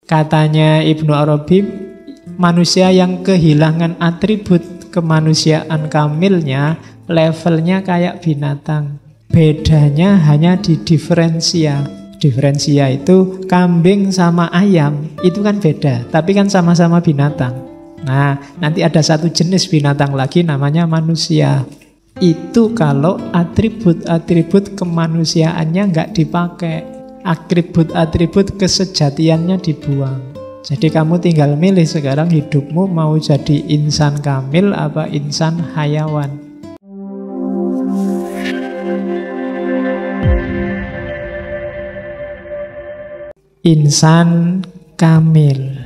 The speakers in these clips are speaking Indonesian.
Katanya Ibnu Arabi, manusia yang kehilangan atribut kemanusiaan kamilnya, levelnya kayak binatang. Bedanya hanya di diferensia. Diferensia itu kambing sama ayam, itu kan beda, tapi kan sama-sama binatang. Nah, nanti ada satu jenis binatang lagi namanya manusia. Itu kalau atribut-atribut kemanusiaannya nggak dipakai, atribut-atribut kesejatiannya dibuang. Jadi kamu tinggal milih sekarang hidupmu mau jadi insan kamil apa insan hayawan. Insan kamil.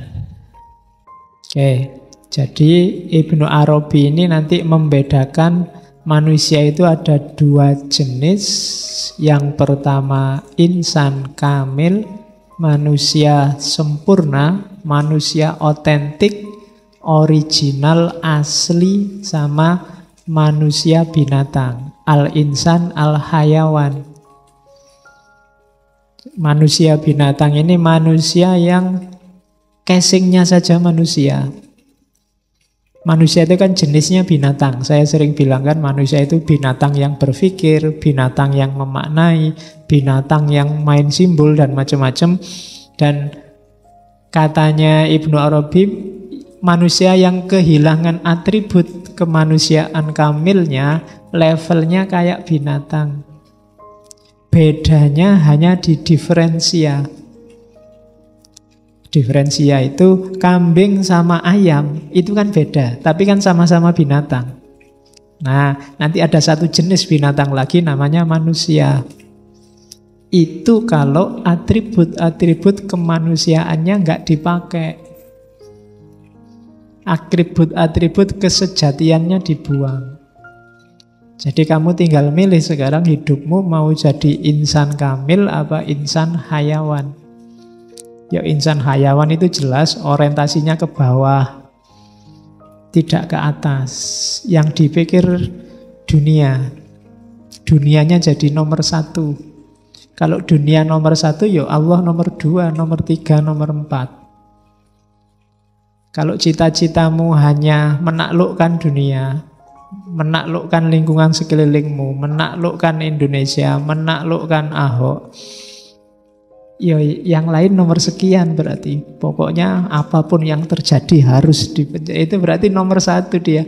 Oke, jadi Ibnu Arabi ini nanti membedakan manusia itu ada dua jenis. Yang pertama insan kamil, manusia sempurna, manusia otentik, original, asli, sama manusia binatang, al-insan, al-hayawan. Manusia binatang ini manusia yang casingnya saja manusia. Manusia itu kan jenisnya binatang. Saya sering bilang kan manusia itu binatang yang berpikir, binatang yang memaknai, binatang yang main simbol dan macam-macam. Dan katanya Ibnu Arabi, manusia yang kehilangan atribut kemanusiaan kamilnya, levelnya kayak binatang. Bedanya hanya di diferensia. Diferensia itu kambing sama ayam, itu kan beda, tapi kan sama-sama binatang. Nah, nanti ada satu jenis binatang lagi namanya manusia. Itu kalau atribut-atribut kemanusiaannya nggak dipakai. Atribut-atribut kesejatiannya dibuang. Jadi kamu tinggal milih sekarang hidupmu mau jadi insan kamil apa insan hayawan. Ya insan hayawan itu jelas orientasinya ke bawah, tidak ke atas. Yang dipikir dunia, dunianya jadi nomor satu. Kalau dunia nomor satu, ya Allah nomor dua, nomor tiga, nomor empat. Kalau cita-citamu hanya menaklukkan dunia, menaklukkan lingkungan sekelilingmu, menaklukkan Indonesia, menaklukkan Ahok, ya yang lain nomor sekian berarti. Pokoknya apapun yang terjadi harus dipenjara. Itu berarti nomor satu dia.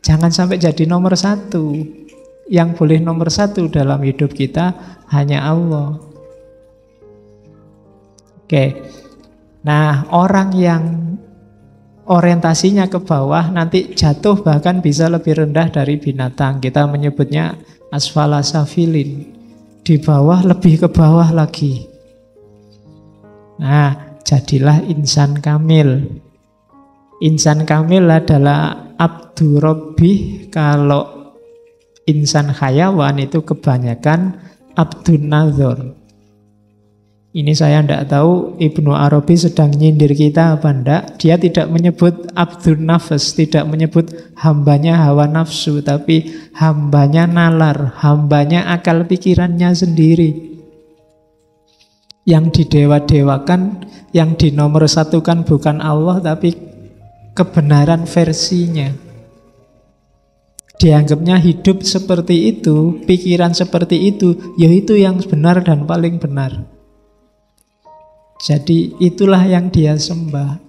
Jangan sampai jadi nomor satu. Yang boleh nomor satu dalam hidup kita hanya Allah. Oke. Nah, orang yang orientasinya ke bawah nanti jatuh bahkan bisa lebih rendah dari binatang. Kita menyebutnya asfala safilin. Di bawah lebih ke bawah lagi. Nah, jadilah insan kamil. Insan kamil adalah abdu rabbih. Kalau insan hayawan itu kebanyakan abdun nazar. Ini saya tidak tahu Ibnu Arabi sedang nyindir kita apa enggak. Dia tidak menyebut abdun nafas, tidak menyebut hambanya hawa nafsu, tapi hambanya nalar, hambanya akal pikirannya sendiri. Yang didewa-dewakan, yang dinomorsatukan bukan Allah, tapi kebenaran versinya. Dianggapnya hidup seperti itu, pikiran seperti itu, yaitu yang benar dan paling benar. Jadi itulah yang dia sembah.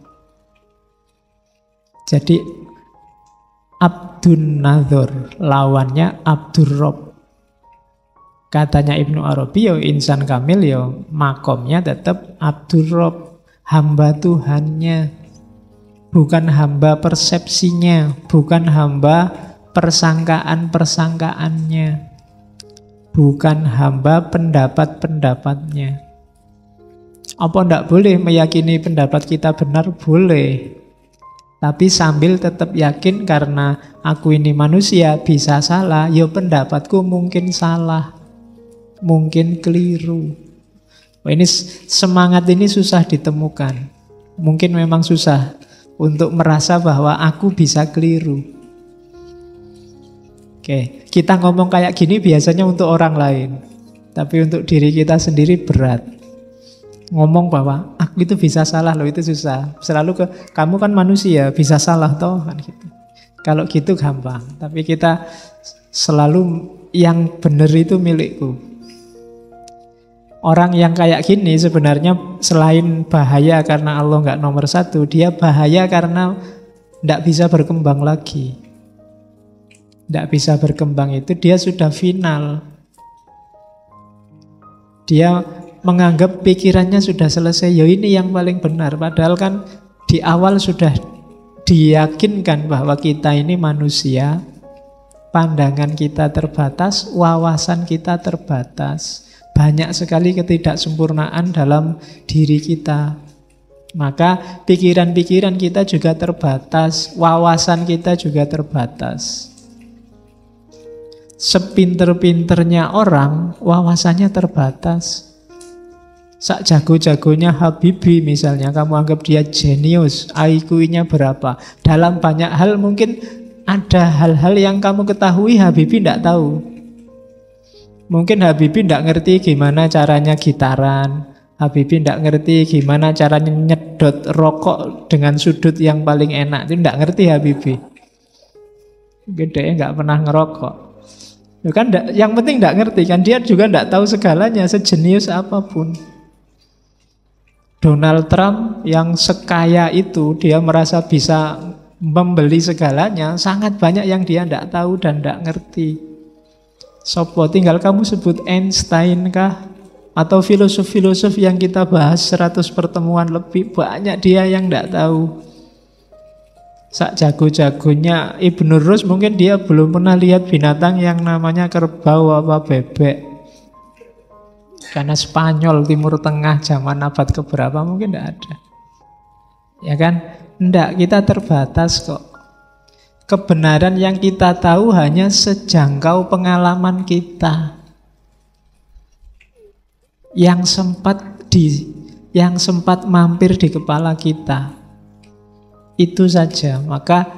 Jadi Abdun Nazar, lawannya Abdur Rabb. Katanya Ibnu Arabi, ya insan kamil ya makomnya tetap Abdur Rabb, hamba Tuhannya. Bukan hamba persepsinya, bukan hamba persangkaan-persangkaannya, bukan hamba pendapat-pendapatnya. Apa ndak boleh meyakini pendapat kita benar? Boleh. Tapi sambil tetap yakin karena aku ini manusia bisa salah, ya pendapatku mungkin salah, mungkin keliru. Wah, ini semangat ini susah ditemukan. Mungkin memang susah untuk merasa bahwa aku bisa keliru. Oke, kita ngomong kayak gini biasanya untuk orang lain. Tapi untuk diri kita sendiri berat. ngomong bahwa aku itu bisa salah loh, itu susah. Selalu kamu kan manusia, bisa salah toh kan gitu. Kalau gitu gampang, tapi kita selalu yang benar itu milikku. Orang yang kayak gini sebenarnya selain bahaya karena Allah nggak nomor satu, dia bahaya karena nggak bisa berkembang lagi. Nggak bisa berkembang itu dia sudah final. Dia menganggap pikirannya sudah selesai, ya ini yang paling benar. Padahal kan di awal sudah diyakinkan bahwa kita ini manusia, pandangan kita terbatas, wawasan kita terbatas. Banyak sekali ketidaksempurnaan dalam diri kita. Maka pikiran-pikiran kita juga terbatas, wawasan kita juga terbatas. Sepinter-pinternya orang, wawasannya terbatas. Sak jago-jagonya Habibie misalnya, kamu anggap dia jenius, IQ-nya berapa. Dalam banyak hal mungkin ada hal-hal yang kamu ketahui Habibie tidak tahu. Mungkin Habibie tidak ngerti gimana caranya gitaran, Habibie tidak ngerti gimana caranya nyedot rokok dengan sudut yang paling enak. Itu tidak ngerti Habibie. Gedenya nggak pernah ngerokok. Itu kan yang penting tidak ngerti kan, dia juga tidak tahu segalanya, sejenius apapun. Donald Trump yang sekaya itu, dia merasa bisa membeli segalanya, sangat banyak yang dia tidak tahu dan tidak ngerti. Sopo, tinggal kamu sebut Einstein kah? Atau filosof-filosof yang kita bahas 100 pertemuan lebih, banyak dia yang tidak tahu. Sak jago-jagonya Ibnu Rus mungkin dia belum pernah lihat binatang yang namanya kerbau apa bebek. Karena Spanyol, Timur Tengah, zaman abad keberapa mungkin tidak ada. Ya kan? Tidak, kita terbatas kok. Kebenaran yang kita tahu hanya sejangkau pengalaman kita. Yang sempat mampir di kepala kita. Itu saja. Maka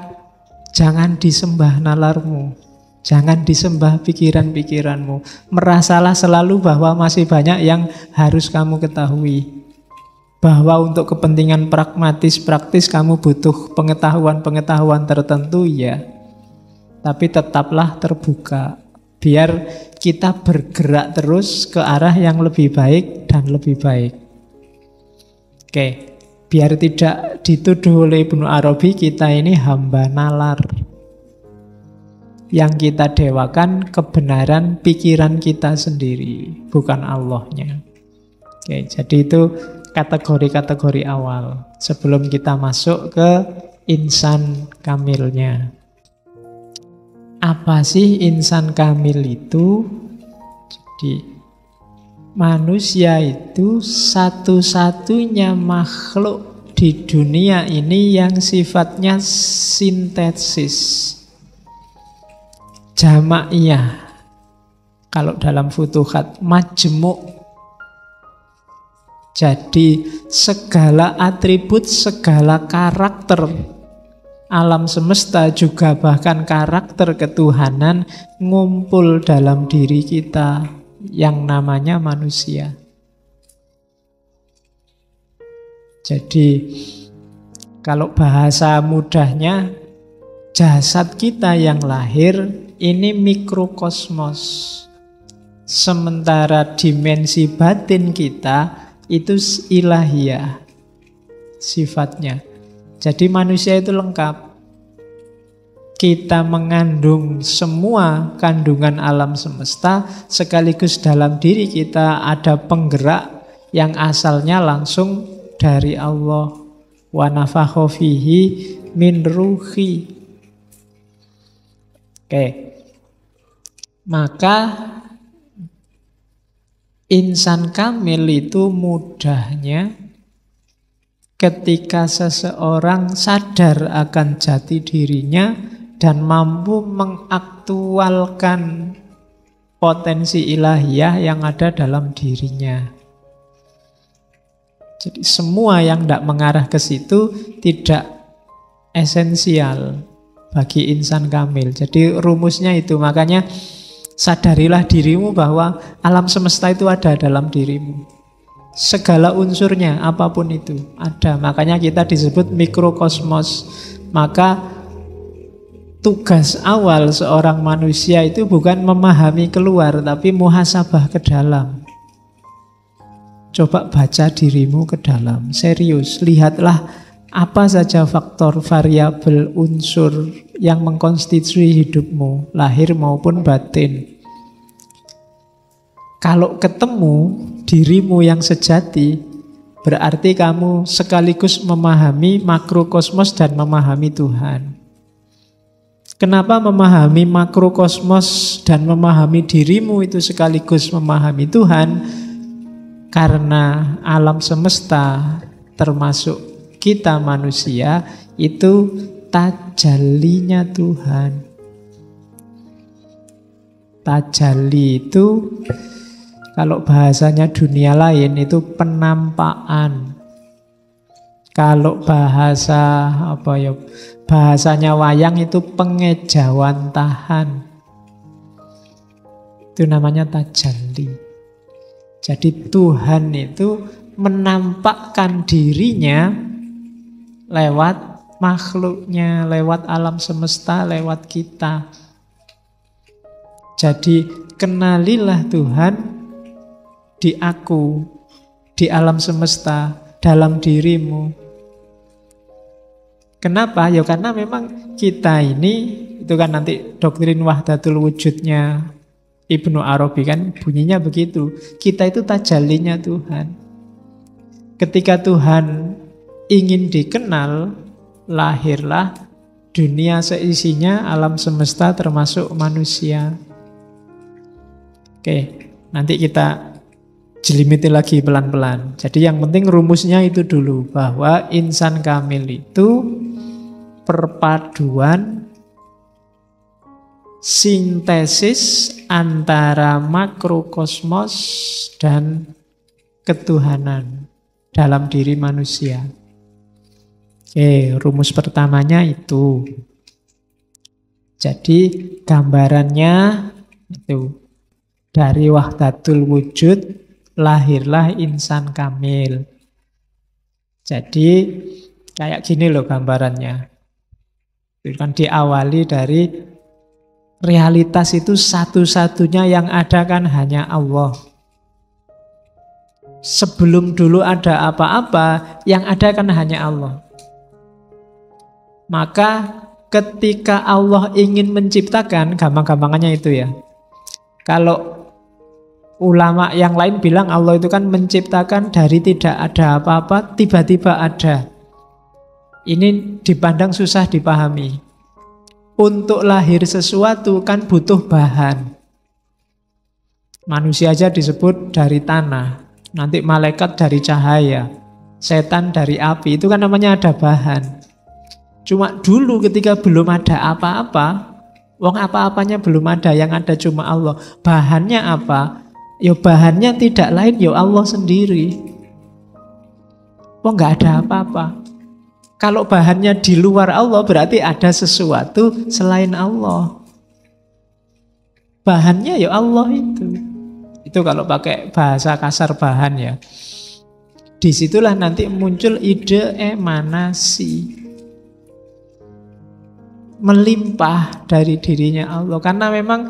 jangan disembah nalarmu. Jangan disembah pikiran-pikiranmu. Merasalah selalu bahwa masih banyak yang harus kamu ketahui. Bahwa untuk kepentingan pragmatis, praktis kamu butuh pengetahuan-pengetahuan tertentu ya. Tapi tetaplah terbuka. Biar kita bergerak terus ke arah yang lebih baik dan lebih baik. Oke, biar tidak dituduh oleh Ibnu Arabi kita ini hamba nalar. Yang kita dewakan kebenaran pikiran kita sendiri, bukan Allahnya. Oke, jadi itu kategori-kategori awal sebelum kita masuk ke insan kamilnya. Apa sih insan kamil itu? Jadi manusia itu satu-satunya makhluk di dunia ini yang sifatnya sintesis. Jamaiyah. Kalau dalam Futuhat, majmuk. Jadi segala atribut, segala karakter alam semesta, juga bahkan karakter ketuhanan ngumpul dalam diri kita yang namanya manusia. Jadi kalau bahasa mudahnya, jasad kita yang lahir ini mikrokosmos. Sementara dimensi batin kita itu ilahiyah sifatnya. Jadi manusia itu lengkap. Kita mengandung semua kandungan alam semesta, sekaligus dalam diri kita ada penggerak yang asalnya langsung dari Allah. Wa nafakha fihi min ruhi. Oke. Maka insan kamil itu mudahnya ketika seseorang sadar akan jati dirinya dan mampu mengaktualkan potensi ilahiyah yang ada dalam dirinya. Jadi semua yang tidak mengarah ke situ tidak esensial bagi insan kamil. Jadi rumusnya itu, makanya sadarilah dirimu bahwa alam semesta itu ada dalam dirimu. Segala unsurnya, apapun itu ada. Makanya kita disebut mikrokosmos. Maka tugas awal seorang manusia itu bukan memahami keluar, tapi muhasabah ke dalam. Coba baca dirimu ke dalam, serius. Lihatlah apa saja faktor, variabel, unsur yang mengkonstitusi hidupmu, lahir maupun batin. Kalau ketemu dirimu yang sejati, berarti kamu sekaligus memahami makrokosmos dan memahami Tuhan. Kenapa memahami makrokosmos dan memahami dirimu itu sekaligus memahami Tuhan? Karena alam semesta termasuk kita manusia itu tajallinya Tuhan. Tajalli itu kalau bahasanya dunia lain itu penampakan. Kalau bahasanya wayang itu pengejawantahan. Itu namanya tajalli. Jadi Tuhan itu menampakkan dirinya lewat makhluknya, lewat alam semesta, lewat kita. Jadi kenalilah Tuhan di aku, di alam semesta, dalam dirimu. Kenapa? Ya karena memang kita ini, itu kan nanti doktrin wahdatul wujudnya Ibnu Arabi kan bunyinya begitu. Kita itu tajallinya Tuhan. Ketika Tuhan ingin dikenal, lahirlah dunia seisinya, alam semesta termasuk manusia. Oke, nanti kita jelimiti lagi pelan-pelan. Jadi yang penting rumusnya itu dulu, bahwa insan kamil itu perpaduan sintesis antara makrokosmos dan ketuhanan dalam diri manusia. Oke, rumus pertamanya itu. Jadi gambarannya itu dari wahdatul wujud lahirlah insan kamil. Jadi kayak gini loh gambarannya. Itu kan diawali dari realitas itu satu-satunya yang ada kan hanya Allah. Sebelum dulu ada apa-apa, yang ada kan hanya Allah. Maka ketika Allah ingin menciptakan, gampang-gampangannya itu ya. Kalau ulama yang lain bilang Allah itu kan menciptakan dari tidak ada apa-apa, tiba-tiba ada. Ini dipandang susah dipahami. Untuk lahir sesuatu kan butuh bahan. Manusia aja disebut dari tanah, nanti malaikat dari cahaya, setan dari api, itu kan namanya ada bahan. Cuma dulu ketika belum ada apa-apa, wong apa-apanya belum ada, yang ada cuma Allah. Bahannya apa? Ya bahannya tidak lain, ya Allah sendiri. Wong nggak ada apa-apa. Kalau bahannya di luar Allah berarti ada sesuatu selain Allah. Bahannya ya Allah itu. Itu kalau pakai bahasa kasar bahan ya. Disitulah nanti muncul ide emanasi. Melimpah dari dirinya Allah. Karena memang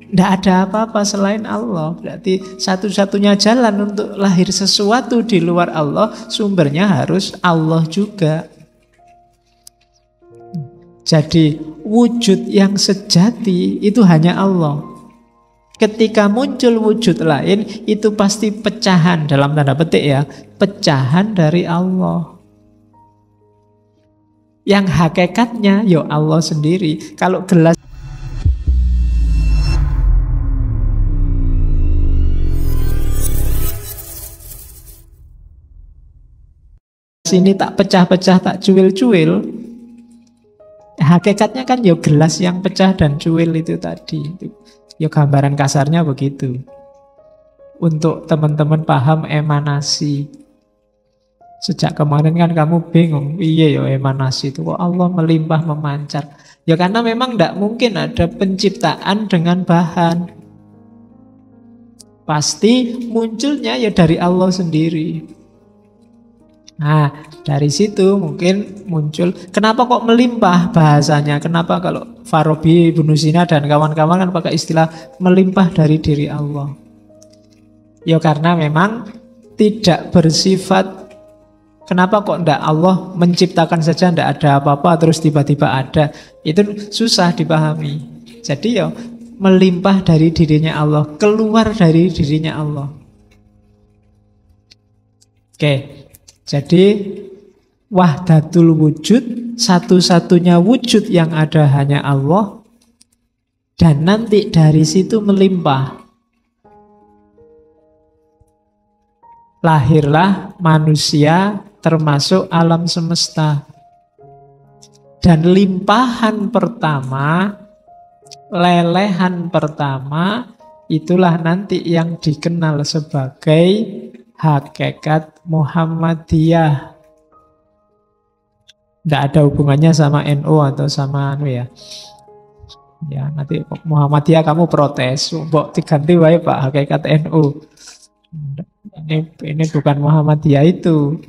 tidak ada apa-apa selain Allah. Berarti satu-satunya jalan untuk lahir sesuatu di luar Allah, sumbernya harus Allah juga. Jadi wujud yang sejati itu hanya Allah. Ketika muncul wujud lain, itu pasti pecahan, dalam tanda petik ya, pecahan dari Allah. Yang hakikatnya ya Allah sendiri. Kalau gelas ini tak pecah-pecah, tak cuil-cuil, hakikatnya kan ya gelas yang pecah dan cuil itu tadi. Ya gambaran kasarnya begitu. Untuk teman-teman paham emanasi. Sejak kemarin kan kamu bingung, iya ya emanasi itu kok Allah melimpah memancar. Ya karena memang tidak mungkin ada penciptaan dengan bahan. Pasti munculnya ya dari Allah sendiri. Nah, dari situ mungkin muncul, kenapa kok melimpah bahasanya? Kenapa kalau Farabi, Ibnu Sina, dan kawan-kawan kan pakai istilah melimpah dari diri Allah? Ya karena memang tidak bersifat, kenapa kok ndak Allah menciptakan saja ndak ada apa-apa terus tiba-tiba ada? Itu susah dipahami. Jadi ya melimpah dari dirinya Allah, keluar dari dirinya Allah. Oke, jadi wahdatul wujud, satu-satunya wujud yang ada hanya Allah, dan nanti dari situ melimpah. Lahirlah manusia termasuk alam semesta. Dan limpahan pertama, lelehan pertama, itulah nanti yang dikenal sebagai hakikat Muhammadiyah. Tidak ada hubungannya sama NU atau sama ya. Ya, nanti Muhammadiyah kamu protes, mbok diganti wae Pak hakikat NU. Ini bukan Muhammadiyah itu.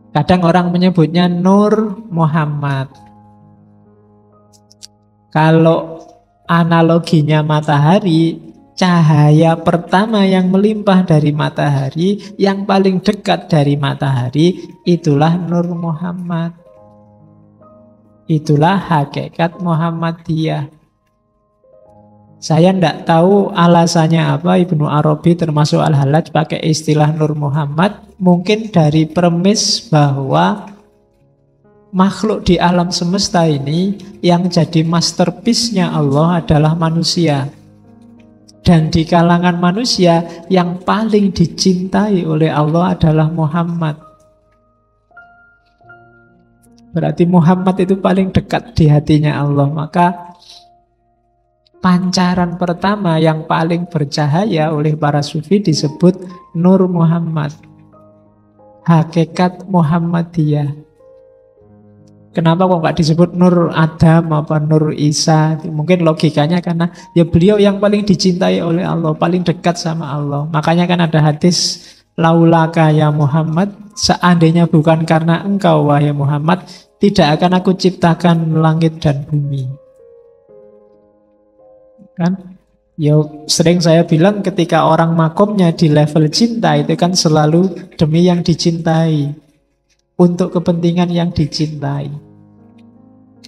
Kadang orang menyebutnya Nur Muhammad. Kalau analoginya matahari, cahaya pertama yang melimpah dari matahari, yang paling dekat dari matahari, itulah Nur Muhammad. Itulah hakikat Muhammadiyah. Saya tidak tahu alasannya apa Ibnu Arabi termasuk Al-Hallaj pakai istilah Nur Muhammad. Mungkin dari premis bahwa makhluk di alam semesta ini yang jadi masterpiece-nya Allah adalah manusia. Dan di kalangan manusia yang paling dicintai oleh Allah adalah Muhammad. Berarti Muhammad itu paling dekat di hatinya Allah. Maka pancaran pertama yang paling bercahaya oleh para sufi disebut Nur Muhammad. Hakikat Muhammadiyah. Kenapa kok nggak disebut Nur Adam apa Nur Isa? Mungkin logikanya karena ya beliau yang paling dicintai oleh Allah, paling dekat sama Allah. Makanya kan ada hadis laulaka ya Muhammad, seandainya bukan karena engkau wahai Muhammad, tidak akan aku ciptakan langit dan bumi. Kan? Ya sering saya bilang ketika orang makomnya di level cinta itu kan selalu demi yang dicintai, untuk kepentingan yang dicintai.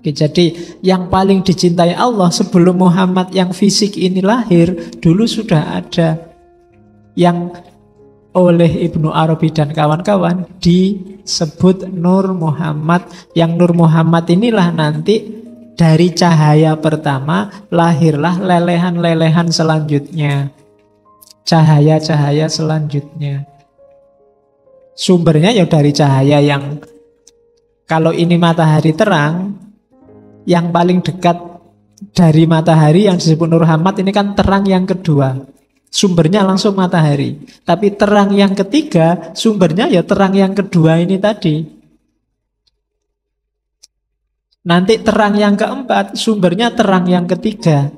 Oke, jadi yang paling dicintai Allah sebelum Muhammad yang fisik ini lahir, dulu sudah ada yang oleh Ibnu Arabi dan kawan-kawan disebut Nur Muhammad. Yang Nur Muhammad inilah nanti dari cahaya pertama lahirlah lelehan-lelehan selanjutnya, cahaya-cahaya selanjutnya. Sumbernya ya dari cahaya yang, kalau ini matahari terang, yang paling dekat dari matahari yang disebut Nur Muhammad ini kan terang yang kedua. Sumbernya langsung matahari. Tapi terang yang ketiga, sumbernya ya terang yang kedua ini tadi. Nanti terang yang keempat, sumbernya terang yang ketiga.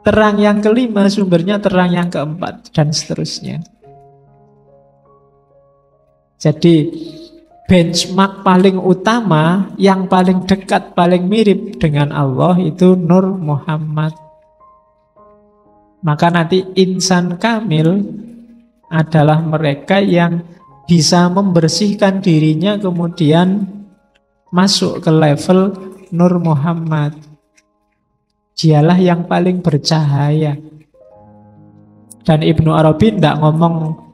Terang yang kelima, sumbernya terang yang keempat, dan seterusnya. Jadi benchmark paling utama, yang paling dekat, paling mirip dengan Allah itu Nur Muhammad. Maka nanti insan kamil adalah mereka yang bisa membersihkan dirinya kemudian masuk ke level Nur Muhammad. Dialah yang paling bercahaya. Dan Ibnu Arabi tidak ngomong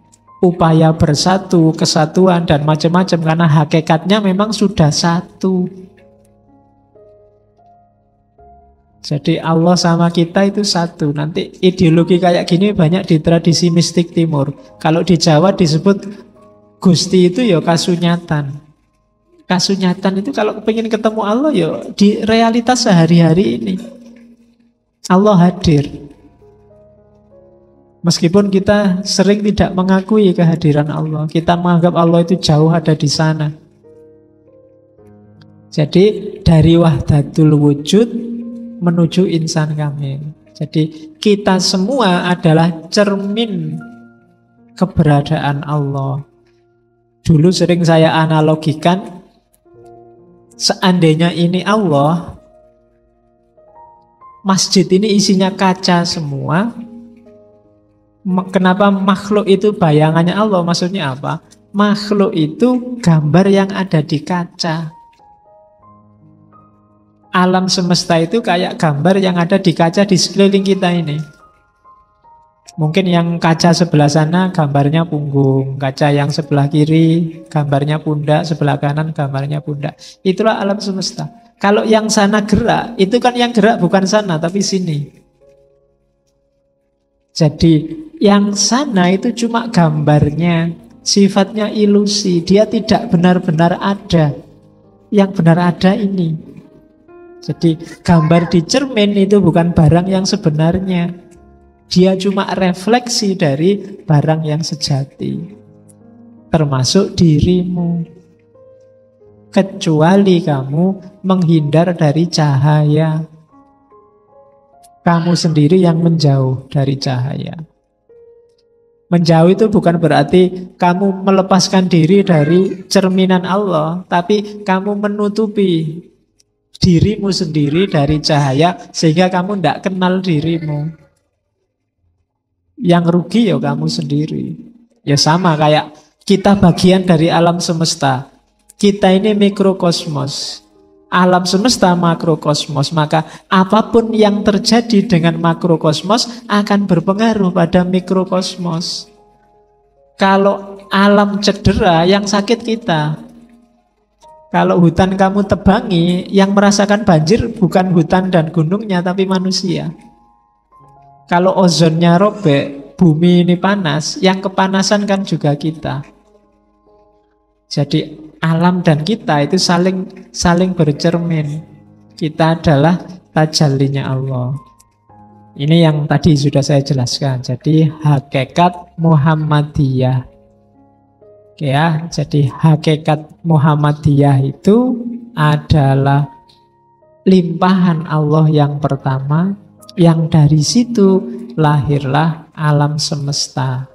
upaya bersatu, kesatuan, dan macam-macam, karena hakikatnya memang sudah satu. Jadi Allah sama kita itu satu. Nanti ideologi kayak gini banyak di tradisi mistik timur. Kalau di Jawa disebut Gusti itu ya kasunyatan. Kasunyatan itu kalau pengen ketemu Allah ya di realitas sehari-hari ini. Allah hadir. Meskipun kita sering tidak mengakui kehadiran Allah, kita menganggap Allah itu jauh ada di sana. Jadi dari wahdatul wujud menuju insan kamil. Jadi kita semua adalah cermin keberadaan Allah. Dulu sering saya analogikan, seandainya ini Allah, masjid ini isinya kaca semua. Kenapa makhluk itu bayangannya Allah? Maksudnya apa? Makhluk itu gambar yang ada di kaca. Alam semesta itu kayak gambar yang ada di kaca di sekeliling kita ini. Mungkin yang kaca sebelah sana gambarnya punggung, kaca yang sebelah kiri gambarnya pundak, sebelah kanan gambarnya pundak. Itulah alam semesta. Kalau yang sana gerak, itu kan yang gerak bukan sana tapi sini. Jadi yang sana itu cuma gambarnya, sifatnya ilusi, dia tidak benar-benar ada. Yang benar ada ini. Jadi gambar di cermin itu bukan barang yang sebenarnya. Dia cuma refleksi dari barang yang sejati. Termasuk dirimu. Kecuali kamu menghindar dari cahaya. Kamu sendiri yang menjauh dari cahaya. Menjauh itu bukan berarti kamu melepaskan diri dari cerminan Allah, tapi kamu menutupi dirimu sendiri dari cahaya sehingga kamu tidak kenal dirimu. Yang rugi ya kamu sendiri. Ya sama kayak kita bagian dari alam semesta. Kita ini mikrokosmos. Alam semesta makrokosmos, maka apapun yang terjadi dengan makrokosmos akan berpengaruh pada mikrokosmos. Kalau alam cedera, yang sakit kita. Kalau hutan kamu tebangi, yang merasakan banjir bukan hutan dan gunungnya, tapi manusia. Kalau ozonnya robek, bumi ini panas, yang kepanasan kan juga kita. Jadi alam dan kita itu saling bercermin. Kita adalah tajallinya Allah. Ini yang tadi sudah saya jelaskan. Jadi hakikat Muhammadiyah. Oke ya, jadi hakikat Muhammadiyah itu adalah limpahan Allah yang pertama, yang dari situ lahirlah alam semesta.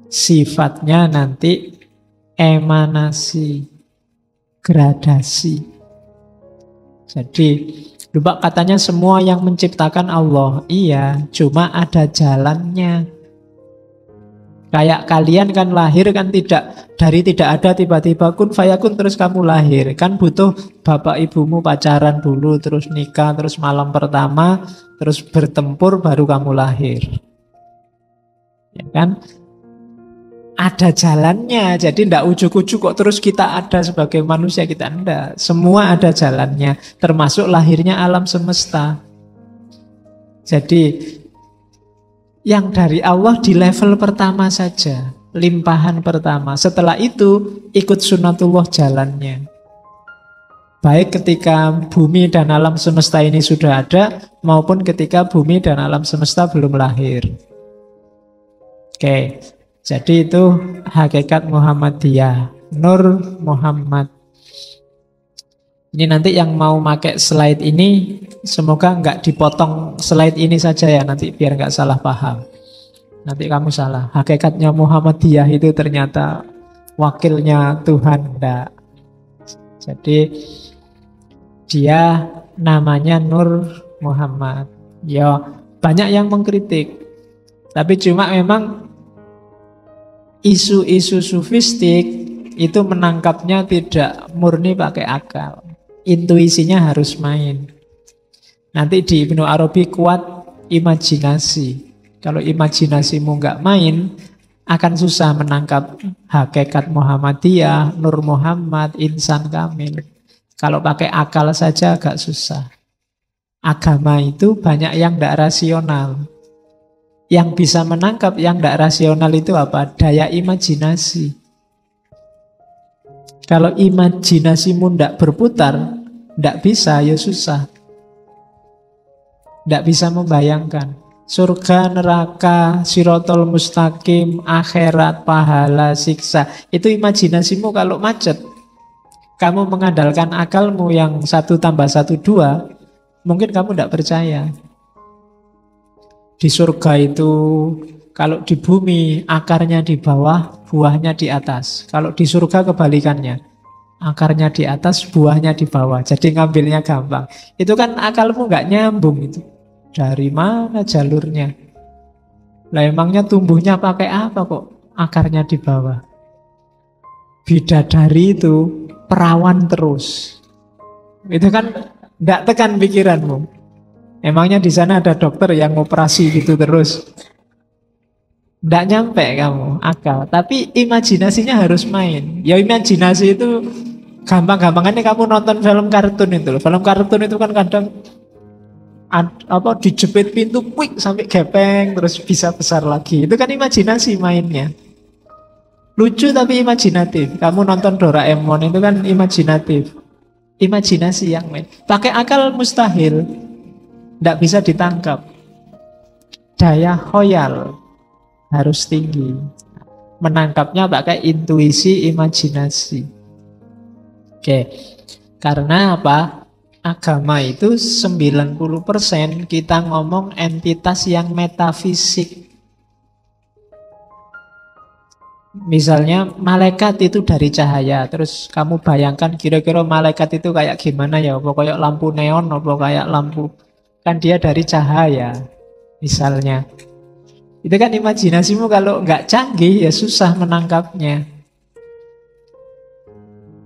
Sifatnya nanti emanasi, gradasi. Jadi, lupa katanya semua yang menciptakan Allah. Iya, cuma ada jalannya. Kayak kalian kan lahir kan tidak dari tidak ada tiba-tiba kun fayakun terus kamu lahir. Kan butuh bapak ibumu pacaran dulu, terus nikah, terus malam pertama, terus bertempur baru kamu lahir. Ya kan? Ada jalannya, jadi tidak ujuk-ujuk kok terus kita ada sebagai manusia, kita enggak. Semua ada jalannya, termasuk lahirnya alam semesta. Jadi yang dari Allah di level pertama saja, limpahan pertama. Setelah itu ikut sunatullah jalannya. Baik ketika bumi dan alam semesta ini sudah ada, maupun ketika bumi dan alam semesta belum lahir. Oke. Jadi itu hakikat Muhammadiyah, Nur Muhammad. Ini nanti yang mau pakai slide ini, semoga nggak dipotong slide ini saja ya, nanti biar nggak salah paham. Nanti kamu salah, hakikatnya Muhammadiyah itu ternyata wakilnya Tuhan, enggak. Jadi dia namanya Nur Muhammad. Ya banyak yang mengkritik, tapi cuma memang isu-isu sufistik itu menangkapnya tidak murni pakai akal. Intuisinya harus main. Nanti di Ibnu Arabi kuat imajinasi. Kalau imajinasimu nggak main, akan susah menangkap hakikat Muhammadiyah, Nur Muhammad, insan kamil. Kalau pakai akal saja agak susah. Agama itu banyak yang tidak rasional. Yang bisa menangkap yang tidak rasional itu apa? Daya imajinasi. Kalau imajinasimu tidak berputar, tidak bisa, ya susah. Tidak bisa membayangkan. Surga, neraka, sirotol mustaqim, akhirat, pahala, siksa. Itu imajinasimu kalau macet. Kamu mengandalkan akalmu yang 1 + 1 = 2, mungkin kamu tidak percaya. Di surga itu kalau di bumi akarnya di bawah, buahnya di atas. Kalau di surga kebalikannya. Akarnya di atas, buahnya di bawah. Jadi ngambilnya gampang. Itu kan akalmu nggak nyambung itu. Dari mana jalurnya? Lah emangnya tumbuhnya pakai apa kok akarnya di bawah? Bidadari itu perawan terus. Itu kan nggak tekan pikiranmu. Emangnya di sana ada dokter yang operasi gitu terus? Nggak nyampe kamu akal. Tapi imajinasinya harus main. Ya imajinasi itu gampang-gampangannya kamu nonton film kartun itu loh. Film kartun itu kan kadang dijepit pintu quick sampai gepeng terus bisa besar lagi. Itu kan imajinasi mainnya. Lucu tapi imajinatif. Kamu nonton Doraemon itu kan imajinatif. Imajinasi yang main. Pakai akal mustahil. Nggak bisa ditangkap. Daya khoyal harus tinggi. Menangkapnya pakai intuisi, imajinasi. Oke. Karena apa? Agama itu 90% kita ngomong entitas yang metafisik. Misalnya malaikat itu dari cahaya. Terus kamu bayangkan kira-kira malaikat itu kayak gimana ya? Apa kayak lampu neon, apa kayak lampu. Kan dia dari cahaya. Misalnya. Itu kan imajinasimu kalau nggak canggih ya susah menangkapnya.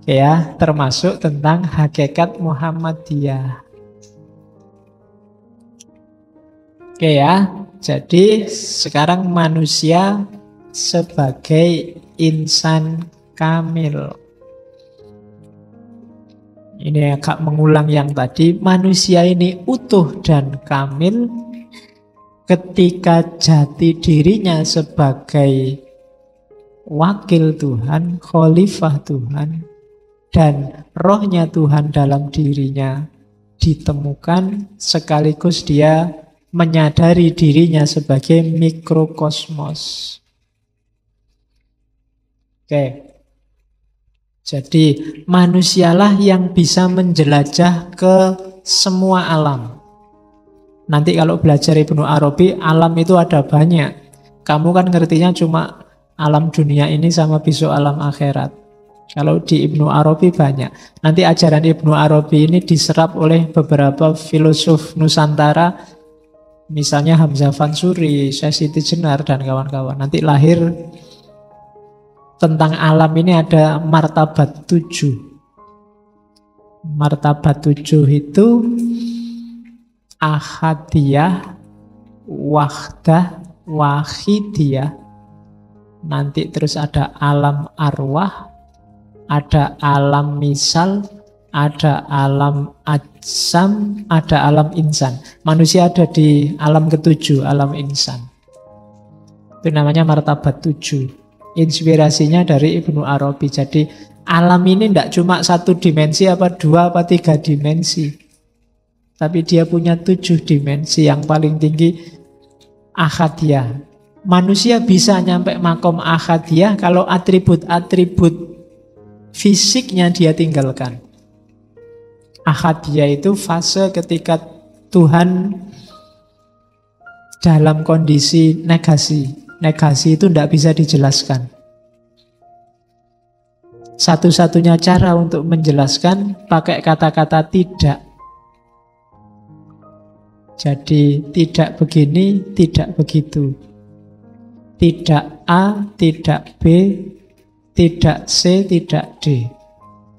Oke ya, termasuk tentang hakikat Muhammadiyah. Oke ya, jadi sekarang manusia sebagai insan kamil. Ini agak mengulang yang tadi. Manusia ini utuh dan kamil ketika jati dirinya sebagai wakil Tuhan, khalifah Tuhan, dan rohnya Tuhan dalam dirinya ditemukan, sekaligus dia menyadari dirinya sebagai mikrokosmos. Oke. Jadi manusialah yang bisa menjelajah ke semua alam. Nanti kalau belajar Ibnu Arabi, alam itu ada banyak. Kamu kan ngertinya cuma alam dunia ini sama besok alam akhirat. Kalau di Ibnu Arabi banyak. Nanti ajaran Ibnu Arabi ini diserap oleh beberapa filosof Nusantara. Misalnya Hamzah Fansuri, Syekh Siti Jenar, dan kawan-kawan. Nanti lahir tentang alam ini ada martabat 7. Martabat 7 itu ahadiyah, wahdah, wahidiyah. Nanti terus ada alam arwah, ada alam misal, ada alam ajsam, ada alam insan. Manusia ada di alam ke-7, alam insan. Itu namanya martabat 7. Inspirasinya dari Ibnu Arabi. Jadi alam ini tidak cuma 1 dimensi, apa 2, apa 3 dimensi. Tapi dia punya 7 dimensi. Yang paling tinggi ahadiyah. Manusia bisa nyampe makom ahadiyah kalau atribut-atribut fisiknya dia tinggalkan. Ahadiyah itu fase ketika Tuhan dalam kondisi negasi. Negasi itu tidak bisa dijelaskan. Satu-satunya cara untuk menjelaskan pakai kata-kata tidak. Jadi tidak begini, tidak begitu. Tidak A, tidak B, tidak C, tidak D.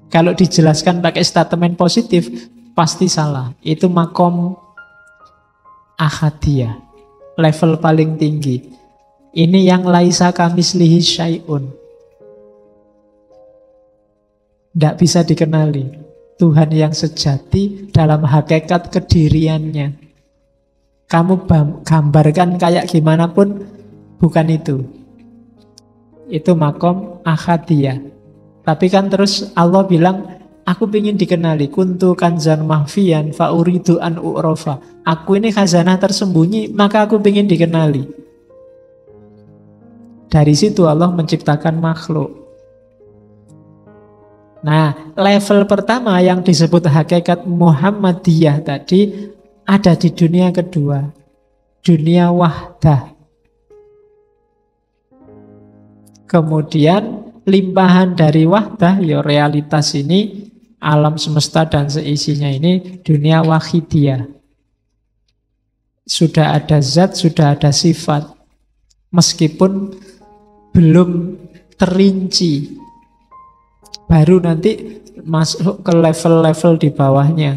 Kalau dijelaskan pakai statement positif, pasti salah. Itu makom ahadiyah. Level paling tinggi. Ini yang laisa kamislihi syai'un. Tidak bisa dikenali. Tuhan yang sejati dalam hakikat kediriannya. Kamu gambarkan kayak gimana pun, bukan itu. Itu makom ahadiyah. Tapi kan terus Allah bilang, aku ingin dikenali. Kuntu kanzan mahfiyan fa'uridu an u'rofa. Aku ini khazanah tersembunyi, maka aku ingin dikenali. Dari situ Allah menciptakan makhluk. Nah, level pertama yang disebut hakikat Muhammadiyah tadi ada di dunia kedua. dunia wahdah. Kemudian limpahan dari wahdah, ya realitas ini, alam semesta dan seisinya ini dunia wahidiyah. Sudah ada zat, sudah ada sifat. Meskipun belum terinci. Baru nanti masuk ke level-level di bawahnya.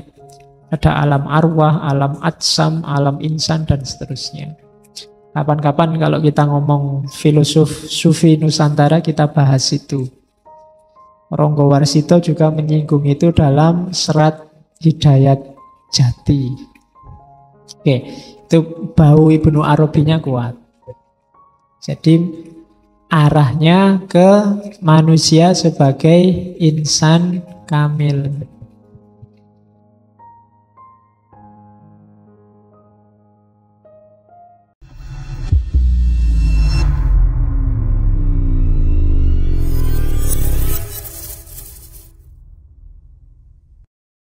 Ada alam arwah, alam atsam, alam insan, dan seterusnya. Kapan-kapan kalau kita ngomong filosof sufi Nusantara, kita bahas itu. Ronggo Warsito juga menyinggung itu dalam serat Hidayat Jati. Oke, itu bau Ibnu Arabinya kuat. Jadi arahnya ke manusia sebagai insan kamil.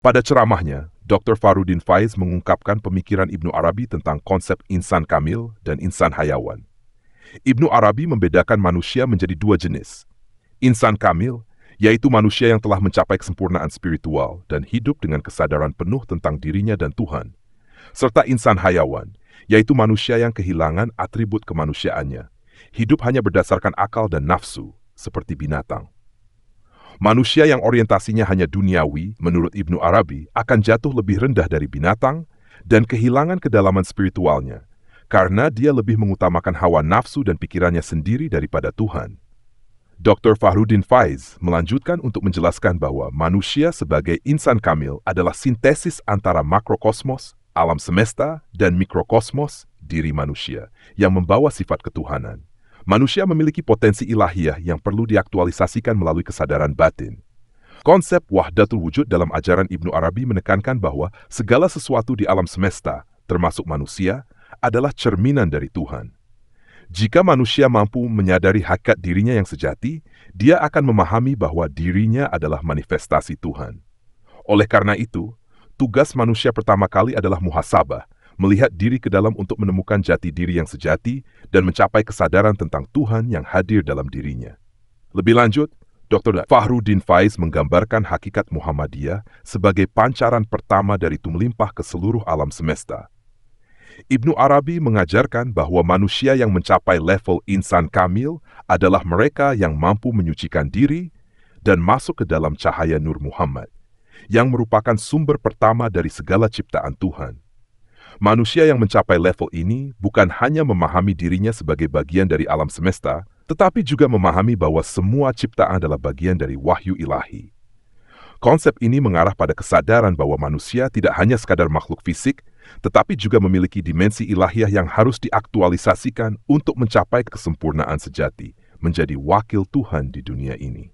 Pada ceramahnya, Dr. Fahrudin Faiz mengungkapkan pemikiran Ibnu Arabi tentang konsep insan kamil dan insan hayawan. Ibnu Arabi membedakan manusia menjadi dua jenis. Insan kamil, yaitu manusia yang telah mencapai kesempurnaan spiritual dan hidup dengan kesadaran penuh tentang dirinya dan Tuhan. Serta insan hayawan, yaitu manusia yang kehilangan atribut kemanusiaannya, hidup hanya berdasarkan akal dan nafsu, seperti binatang. Manusia yang orientasinya hanya duniawi, menurut Ibnu Arabi, akan jatuh lebih rendah dari binatang dan kehilangan kedalaman spiritualnya, karena dia lebih mengutamakan hawa nafsu dan pikirannya sendiri daripada Tuhan. Dr. Fahrudin Faiz melanjutkan untuk menjelaskan bahwa manusia sebagai insan kamil adalah sintesis antara makrokosmos, alam semesta, dan mikrokosmos, diri manusia, yang membawa sifat ketuhanan. Manusia memiliki potensi ilahiyah yang perlu diaktualisasikan melalui kesadaran batin. Konsep wahdatul wujud dalam ajaran Ibnu Arabi menekankan bahwa segala sesuatu di alam semesta, termasuk manusia, adalah cerminan dari Tuhan. Jika manusia mampu menyadari hakikat dirinya yang sejati, dia akan memahami bahwa dirinya adalah manifestasi Tuhan. Oleh karena itu, tugas manusia pertama kali adalah muhasabah, melihat diri ke dalam untuk menemukan jati diri yang sejati dan mencapai kesadaran tentang Tuhan yang hadir dalam dirinya. Lebih lanjut, Dr. Fahrudin Faiz menggambarkan hakikat Muhammadiyah sebagai pancaran pertama dari tumelimpah ke seluruh alam semesta. Ibnu Arabi mengajarkan bahwa manusia yang mencapai level insan kamil adalah mereka yang mampu menyucikan diri dan masuk ke dalam cahaya Nur Muhammad, yang merupakan sumber pertama dari segala ciptaan Tuhan. Manusia yang mencapai level ini bukan hanya memahami dirinya sebagai bagian dari alam semesta, tetapi juga memahami bahwa semua ciptaan adalah bagian dari wahyu ilahi. Konsep ini mengarah pada kesadaran bahwa manusia tidak hanya sekadar makhluk fisik, tetapi juga memiliki dimensi ilahiyah yang harus diaktualisasikan untuk mencapai kesempurnaan sejati, menjadi wakil Tuhan di dunia ini.